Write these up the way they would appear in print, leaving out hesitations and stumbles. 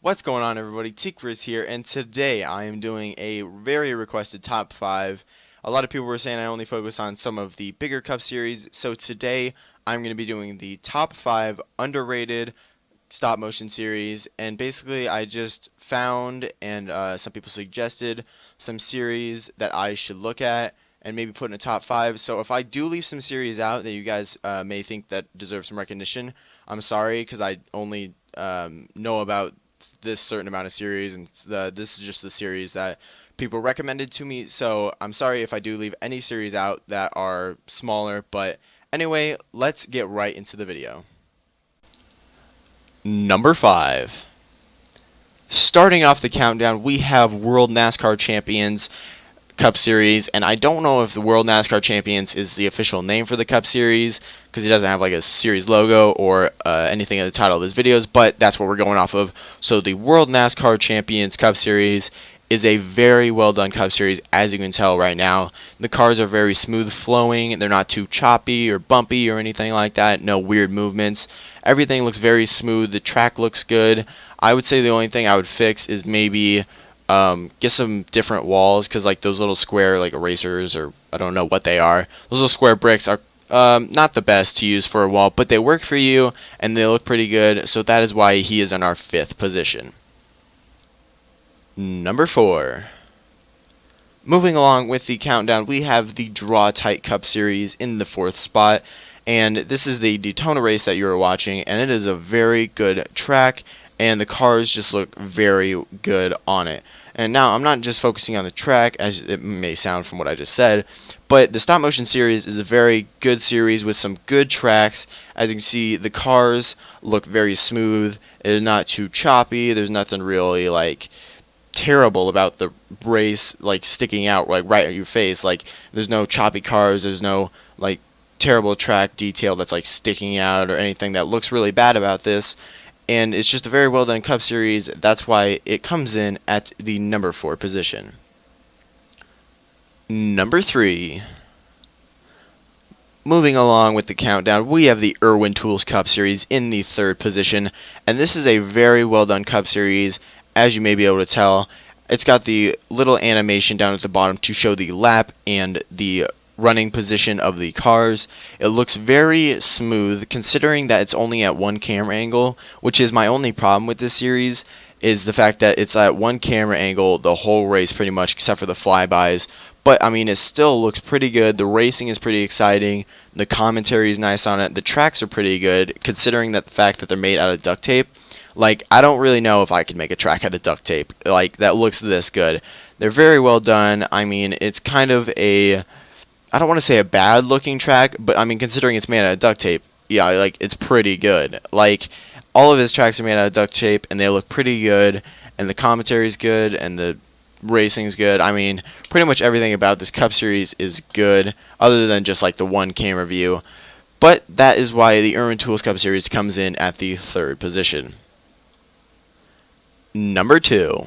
What's going on, everybody? Tite here, and today I am doing a very requested top 5. A lot of people were saying I only focus on some of the bigger Cup Series, so today I'm going to be doing the top 5 underrated stop motion series. And basically I just found and some people suggested some series that I should look at and maybe put in a top 5. So if I do leave some series out that you guys may think that deserve some recognition, I'm sorry, because I only know about this certain amount of series, and this is just the series that people recommended to me. So I'm sorry if I do leave any series out that are smaller, but anyway, let's get right into the video. Number 5. Starting off the countdown, we have World NASCAR Champions Cup Series, and I don't know if the World NASCAR Champions is the official name for the Cup Series because it doesn't have like a series logo or anything in the title of his videos, but that's what we're going off of. So the World NASCAR Champions Cup Series is a very well done Cup Series, as you can tell right now. The cars are very smooth flowing, they're not too choppy or bumpy or anything like that, no weird movements. Everything looks very smooth, the track looks good. I would say the only thing I would fix is maybe get some different walls, because like those little square like erasers, or I don't know what they are, those little square bricks are not the best to use for a wall, but they work for you and they look pretty good, so that is why he is in our 5th position. Number 4. Moving along with the countdown, we have the Tite Cup Series in the 4th spot, and this is the Daytona race that you're watching, and it is a very good track, and the cars just look very good on it. And now I'm not just focusing on the track, as it may sound from what I just said, but the stop motion series is a very good series with some good tracks. As you can see, the cars look very smooth. It's not too choppy. There's nothing really like terrible about the race like sticking out like right at your face. Like there's no choppy cars, there's no like terrible track detail that's like sticking out or anything that looks really bad about this, and it's just a very well done Cup Series. That's why it comes in at the number 4 position. Number 3. Moving along with the countdown, we have the Erwin Tools Cup Series in the 3rd position, and this is a very well done Cup Series. As you may be able to tell, it's got the little animation down at the bottom to show the lap and the running position of the cars. It looks very smooth considering that it's only at one camera angle, which is my only problem with this series, is the fact that it's at one camera angle the whole race pretty much, except for the flybys. But I mean, it still looks pretty good. The racing is pretty exciting. The commentary is nice on it. The tracks are pretty good considering that the fact that they're made out of duct tape. Like, I don't really know if I could make a track out of duct tape like that looks this good. They're very well done. I mean, it's kind of a, I don't want to say a bad looking track, but I mean, considering it's made out of duct tape, yeah, like it's pretty good. Like, all of his tracks are made out of duct tape and they look pretty good, and the commentary is good, and the racing's good. I mean, pretty much everything about this Cup Series is good, other than just like the one camera view. But that is why the Erwin Tools Cup Series comes in at the 3rd position. Number 2.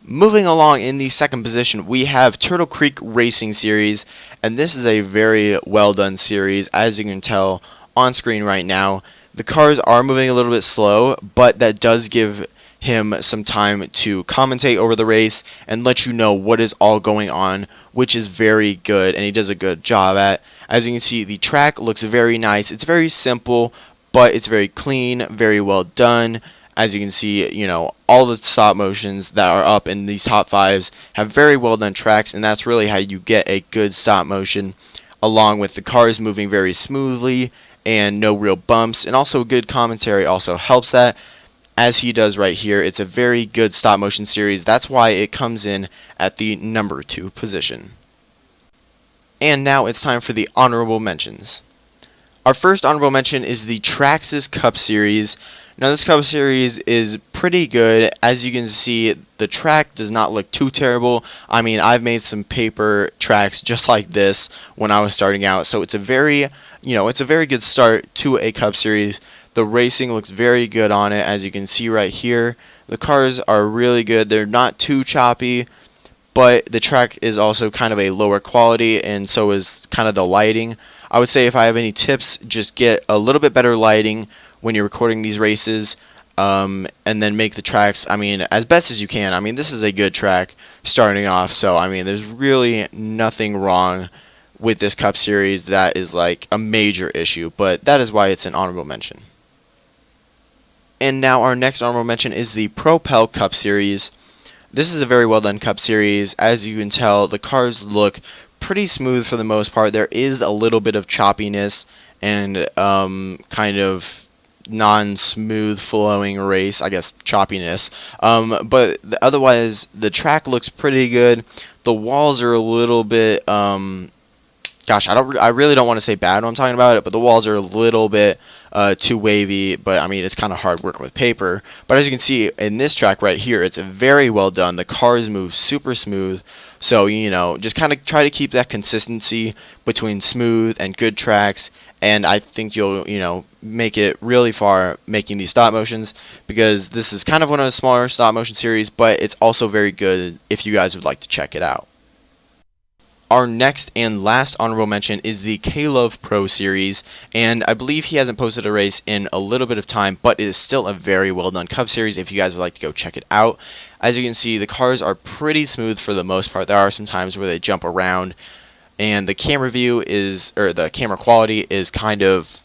Moving along in the 2nd position, we have Turtle Creek Racing Series, and this is a very well done series. As you can tell on screen right now, the cars are moving a little bit slow, but that does give him some time to commentate over the race and let you know what is all going on, which is very good, and he does a good job at. As you can see, the track looks very nice. It's very simple, but it's very clean, very well done. As you can see, you know, all the stop motions that are up in these top 5s have very well done tracks, and that's really how you get a good stop motion, along with the cars moving very smoothly and no real bumps, and also good commentary also helps that, as he does right here. It's a very good stop motion series. That's why it comes in at the number 2 position. And now it's time for the honorable mentions. Our first honorable mention is the Traxxas Cup Series. Now, this Cup Series is pretty good. As you can see, the track does not look too terrible. I mean, I've made some paper tracks just like this when I was starting out, so it's a very, it's a very good start to a Cup Series. The racing looks very good on it, as you can see right here. The cars are really good. They're not too choppy, but the track is also kind of a lower quality, and so is kind of the lighting. I would say if I have any tips, just get a little bit better lighting when you're recording these races. and then make the tracks, I mean, as best as you can. I mean, this is a good track starting off, so I mean, there's really nothing wrong with this Cup Series that is like a major issue, but that is why it's an honorable mention. And now our next honorable mention is the Propel Cup Series. This is a very well done Cup Series. As you can tell, the cars look pretty smooth for the most part. There is a little bit of choppiness and kind of non-smooth flowing race, I guess choppiness. But otherwise, the track looks pretty good. The walls are a little bit gosh, I really don't want to say bad when I'm talking about it, but the walls are a little bit too wavy. But I mean, it's kind of hard working with paper. But as you can see in this track right here, it's very well done. The cars move super smooth. So you know, just kind of try to keep that consistency between smooth and good tracks. And I think you'll, you know, make it really far making these stop motions, because this is kind of one of the smaller stop motion series, but it's also very good if you guys would like to check it out. Our next and last honorable mention is the K-Love Pro Series, and I believe he hasn't posted a race in a little bit of time, but it is still a very well done Cup Series if you guys would like to go check it out. As you can see, the cars are pretty smooth for the most part. There are some times where they jump around, and the camera view is, or the camera quality is kind of,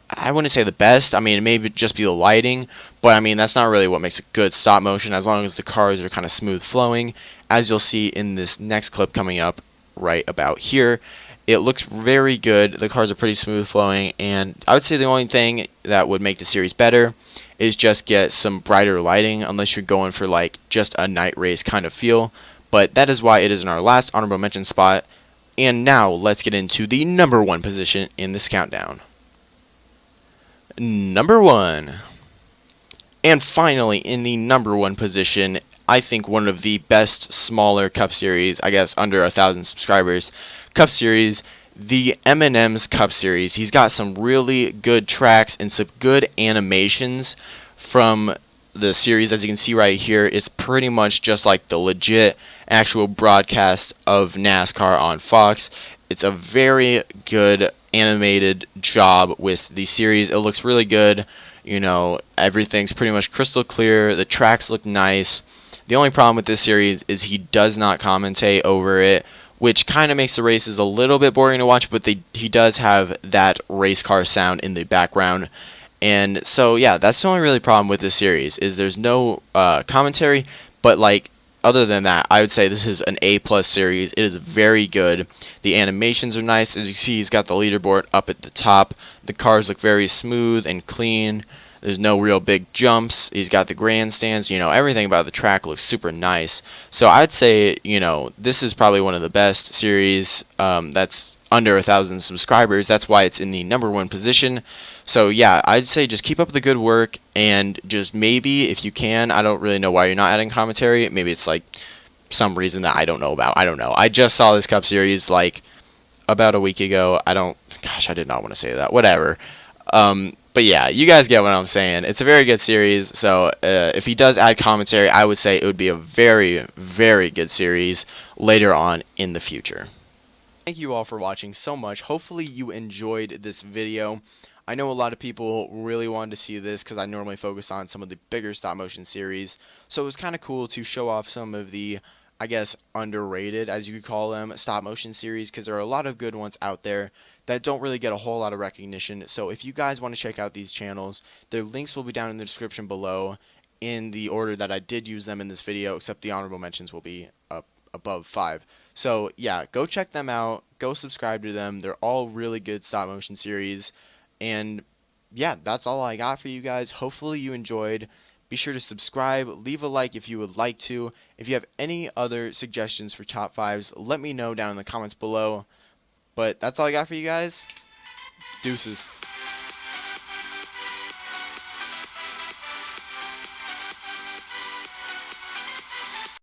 I wouldn't say the best. I mean, it may just be the lighting, but I mean, that's not really what makes a good stop motion, as long as the cars are kind of smooth flowing, as you'll see in this next clip coming up right about here. It looks very good. The cars are pretty smooth flowing, and I would say the only thing that would make the series better is just get some brighter lighting, unless you're going for like just a night race kind of feel. But that is why it is in our last honorable mention spot. And now let's get into the number one position in this countdown. Number one. And finally, in the number one position, I think one of the best smaller Cup Series, I guess under 1,000 subscribers, Cup Series, the M&M's Cup Series. He's got some really good tracks and some good animations from the series. As you can see right here, it's pretty much just like the legit actual broadcast of NASCAR on Fox. It's a very good animated job with the series. It looks really good. You know, everything's pretty much crystal clear. The tracks look nice. The only problem with this series is he does not commentate over it, which kind of makes the races a little bit boring to watch, but he does have that race car sound in the background. And so, yeah, that's the only really problem with this series, is there's no commentary, but like, other than that, I would say this is an A+ series. It is very good. The animations are nice. As you see, he's got the leaderboard up at the top. The cars look very smooth and clean. There's no real big jumps. He's got the grandstands. You know, everything about the track looks super nice. So I'd say, you know, this is probably one of the best series that's under 1,000 subscribers. That's why it's in the number one position. So yeah, I'd say just keep up the good work, and just maybe if you can, I don't really know why you're not adding commentary. Maybe it's like some reason that I don't know about. I don't know. I just saw this Cup Series like about a week ago. Gosh, I did not want to say that. Whatever. But yeah, you guys get what I'm saying. It's a very good series. So if he does add commentary, I would say it would be a very, very good series later on in the future. Thank you all for watching so much. Hopefully you enjoyed this video. I know a lot of people really wanted to see this because I normally focus on some of the bigger stop motion series. So it was kind of cool to show off some of the, I guess, underrated, as you could call them, stop motion series, because there are a lot of good ones out there that don't really get a whole lot of recognition. So if you guys want to check out these channels, their links will be down in the description below in the order that I did use them in this video, except the honorable mentions will be up above 5. So yeah, go check them out. Go subscribe to them. They're all really good stop motion series. And yeah, that's all I got for you guys. Hopefully you enjoyed. Be sure to subscribe, leave a like if you would like to. If you have any other suggestions for top 5s, let me know down in the comments below. But that's all I got for you guys. Deuces.